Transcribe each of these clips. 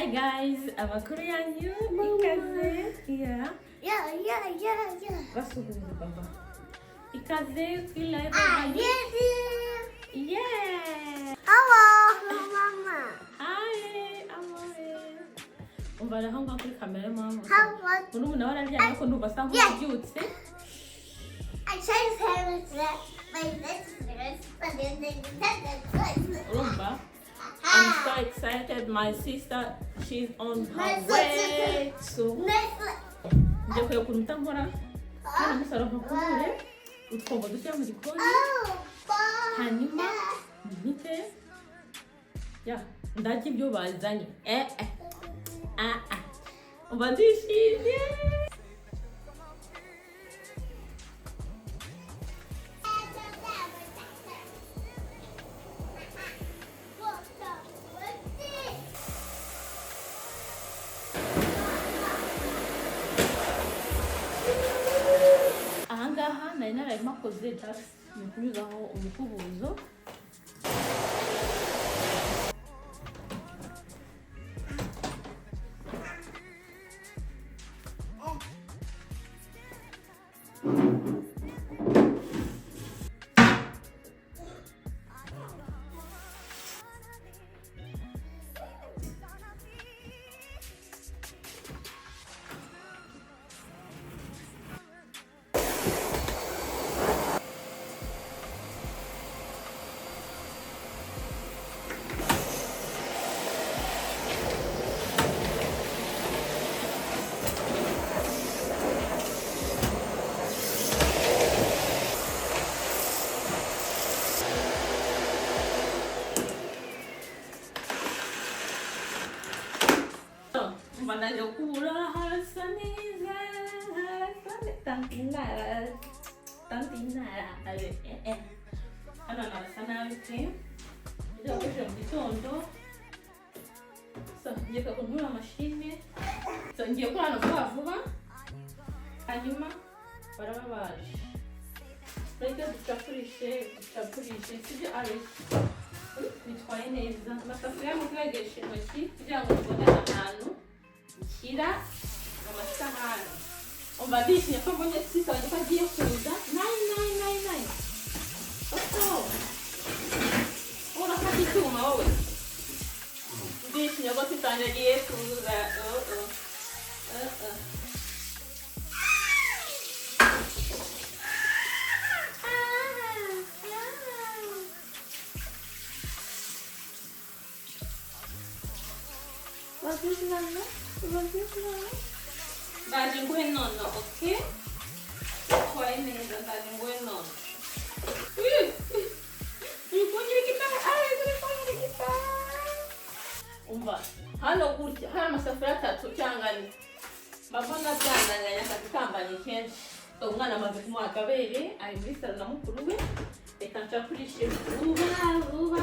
Hi guys, amakuru yanyu ikaze. Basuhuza baba. Ikaze kuri LifeOfAnnick. Yeah. Hello, mama. Hi, amore. Umva naho ngaho kuri kamera mama. How Murumuna wararyamye ko ndumva asa nk'ubyutse. I changed hair today. My sisters, but then they said Urumva? I'm so excited. My sister, she's on her way to. Njye kwiye kunta nkora. Hano musaro nkakure. Utwombo dushyira mu gikoni. Hanyuma nite. Ya, ndaki ibyo bazanye. Umva ndishimye. Ahangaha nari nararimo akoze just mu kunyuzaho umukubuzo. Mandar eu curar raça nisa, tantinara. Hano nasa nabi pe. Ijya gukoresha mu gitondo. So ngiye kugura mashine. So ngiye kurana vuba. Hanyuma baraba baje. Reka ducapurishe sibyo ari. Bitwaye neza. Amasafuriya mu kwegesha intoki kugira ngo tubone ahantu nshyira amasahani. Umva ndishimye ko mbonye sisa wanjye ko agiye kuza. Nine. Urafata icyuma wowe. Ndishimye ko sisa wanjye agiye kuza. Ndaje nguhe nono, okay? Bitwaye neza, ndaje nguhe nono. Uri gitara. Umva, hano gutya, hari amasafuriya atatu cyangwa ane. Mbona byananiranye akazi kambanye kenshi. Umwana amaze kumuha akabere, ari muri salo na mukuru we. Reka ncapurishe vuba.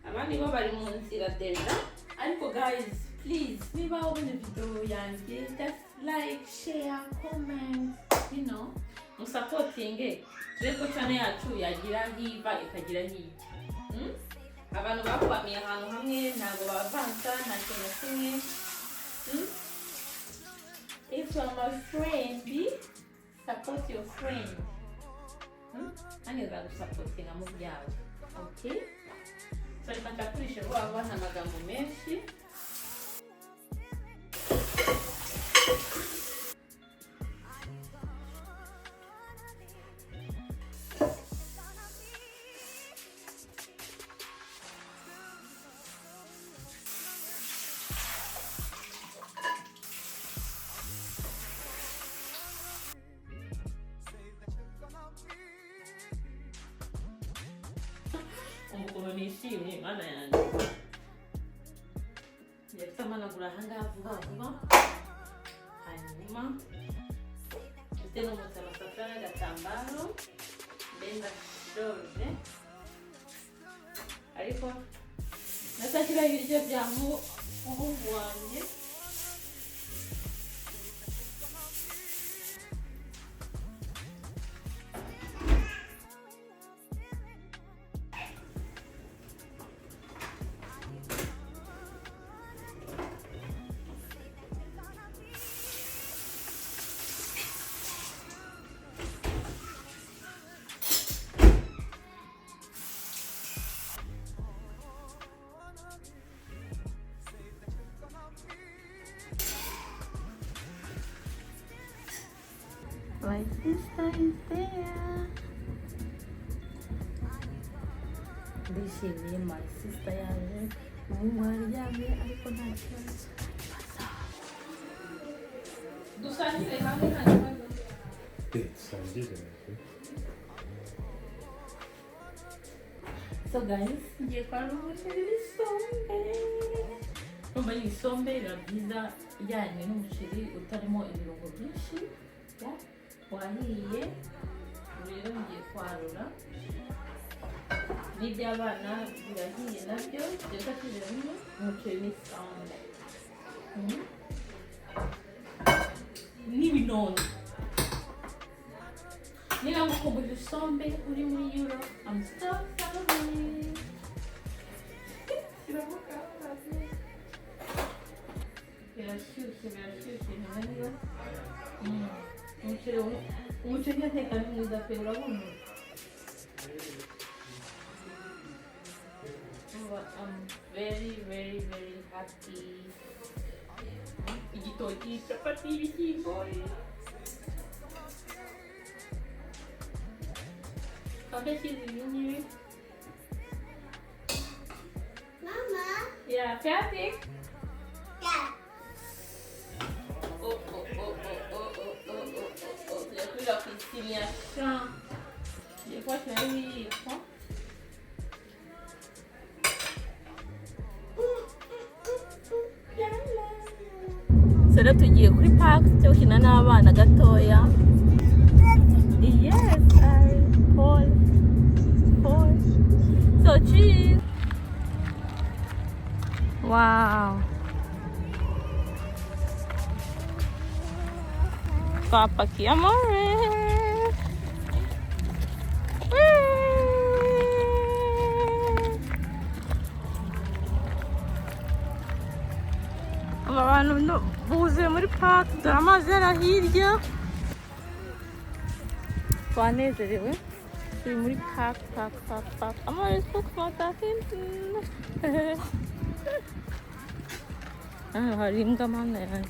Abandi bo bari mu nzira deja. Ariko guys, please, niba wabonye video yanjye, just like, share, comment, you know, musupporting. Reko channel yacu yagira hiva ikagira hiki. Abantu bakwamiye ahantu hamwe ntago bavansa nta kintu kimwe. If you are my friend, support your friend. Aneza gusupportinga mu byawe. Okay? So reka ncapurishe vuba nta magambo menshi. Umuntu nishimye mana yanjye. Yefite amanagura ahangaha vuba. Hanyuma mfite n'umutsi amasafuriya n'agatambaro. Ndenda shoje. Ariko nashyira ibiryo bya muhungu wanjye. My sister is there. Ndishimiye my sister yaje. Umuhungu araryamye ariko nta kibazo. Dusangire hamwe nta kibazo. Dusangire. So guys, ngiye kwarura umuceri w'isombe. Urumva ni isombe biba byiza ijyanye n'umuceri utarimo ibirungo byinshi. Wahiye, rero ngiye kwarura. N'iby'abana birahiye nabyo, reka tubiremo umuceri n'isombe. N'ibinono. Niba mukumbuye isombe uri muri Europe, I'm so sorry. Birashyushye ntibanira. Umuceri nteka ni mwiza pe urabona. I'm very happy. Igitoki, chapati, ibishyimbo. Mama? Yeah, fertig? Yeah. Oh. J'ai pris la destination. Je crois que c'est lui, Sera tugiye kuri park cyo kina n'abana gatoya. Yes, Paul. So cheese. Wow. Papa que amore. Abantu buzuye muri park, dore amazi ari hirya. Twanezerewe. Turi muri park. Amore, guck mal da hinten. Hari imbwa mana yanjye.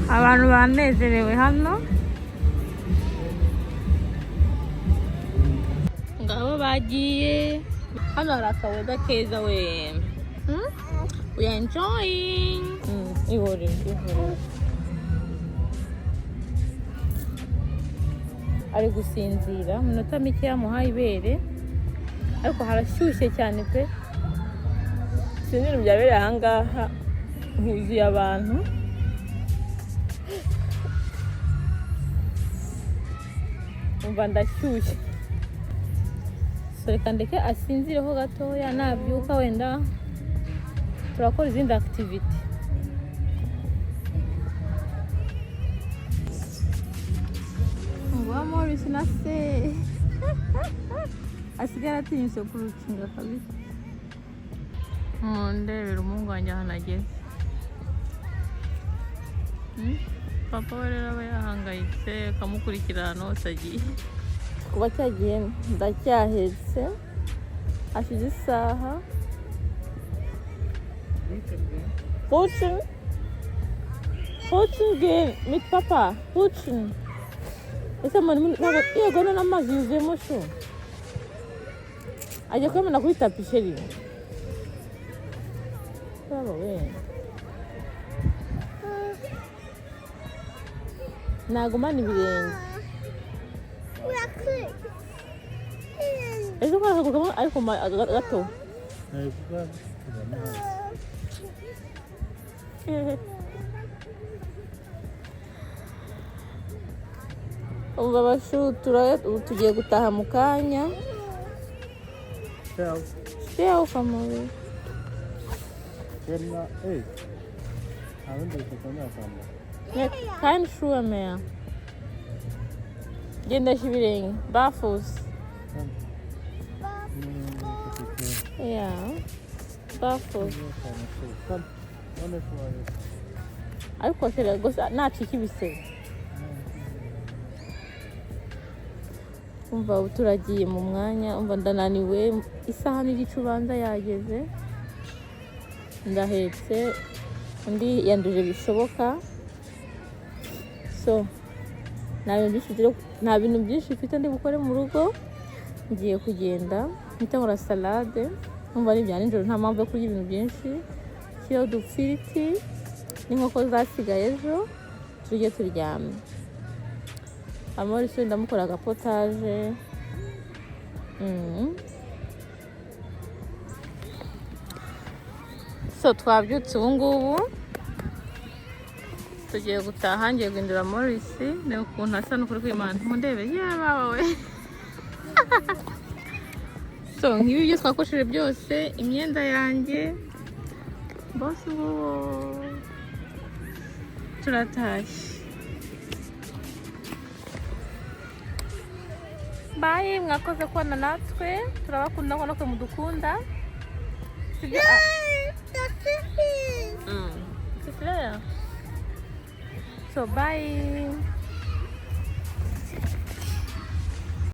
Abantu banezerewe hano. Ngabo bagiye. Hano hari akaweda keza we. We are enjoying. Ihore. Ari gusinzira. Minota mike yamuhaye ibere. Ariko harashyushye cyane pe. Sinzi byabereye ahangaha. Huzuye abantu. Umva ndashyushye. So reka ndeke asinzireho gatoya nabyuka wenda turakora izindi activity. Morris na se asigara atinyutse kurukinga kabisa. Ndebera umuhungu wanjye ahantu ageze. Papa we rero aba yahangayitse akamukurikira ahantu hose agiye. Kuba cyagiye ndacyahetse hashize isaha. Putschen gehen mit Papa. Putschen. Ese mani yego none amazi yuzuyemo sho. Ajya kwemera kuri tapi sheri. Baba we. Nagumana ibirenge. Ejo kwa kugamo ariko gato. Umva bashutura tugiye gutaha mu kanya. Stay out family. Kein Schuhe mehr. Genda ibirenge. Barfuß. Ja. Barfuß. Ariko kera gusa nacika ibisebe. Umva turagiye mu mwanya, umva ndananiwe, isaha n'igice ubanza yageze. ndahetse undi yanduje bishoboka. So nta bintu byinshi mfite ndi bukore mu rugo, ngiye kugenda mpita nkora salade. Numva ari ibya nijoro, nta mpamvu yo kurya ibintu byinshi. Shyiraho udufiriti n'inkoko zasigaye ejo, turye turyame. Amorisi ndamukora agapotaje. So twabyutse ubu ngubu tugiye gutaha, ngiye guhindura Morisi. Ni ukuntu asa n'ukuri kw'Imana, mundebe yaba we. So nk'ibi byo twakosheje byose, imyenda yanjye bose ubu turatashye. Bye, mwakoze kubana natwe, turabakunda nk'uko natwe mudukunda. So bye.